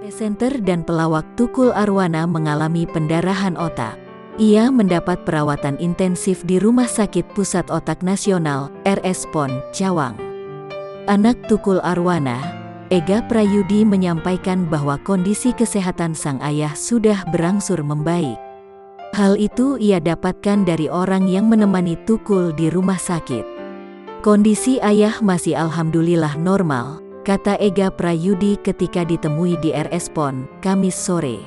Presenter dan pelawak Tukul Arwana mengalami pendarahan otak. Ia mendapat perawatan intensif di Rumah Sakit Pusat Otak Nasional, RS PON, Cawang. Anak Tukul Arwana, Ega Prayudi menyampaikan bahwa kondisi kesehatan sang ayah sudah berangsur membaik. Hal itu ia dapatkan dari orang yang menemani Tukul di rumah sakit. Kondisi ayah masih alhamdulillah normal, kata Ega Prayudi ketika ditemui di RS PON, Kamis sore.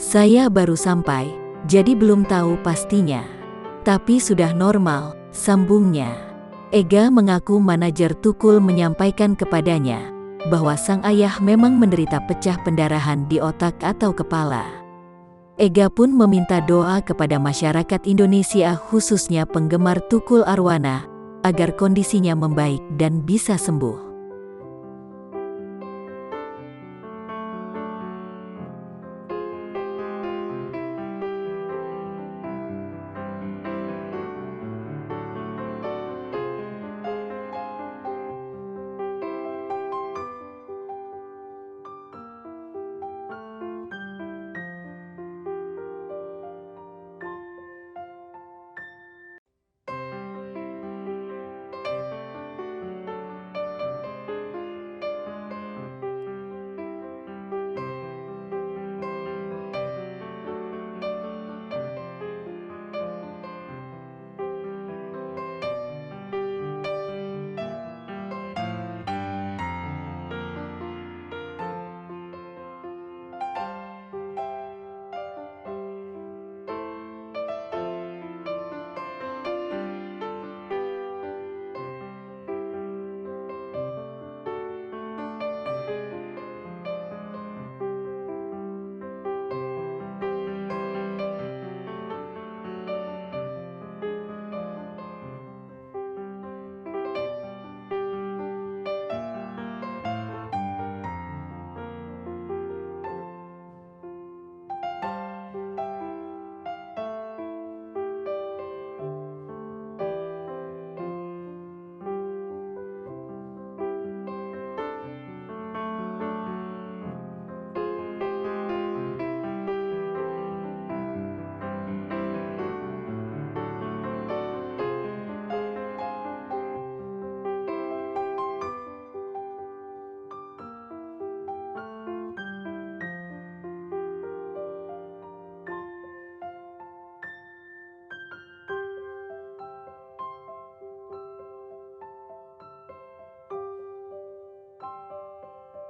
Saya baru sampai, jadi belum tahu pastinya. Tapi sudah normal, sambungnya. Ega mengaku manajer Tukul menyampaikan kepadanya bahwa sang ayah memang menderita pecah pendarahan di otak atau kepala. Ega pun meminta doa kepada masyarakat Indonesia khususnya penggemar Tukul Arwana agar kondisinya membaik dan bisa sembuh.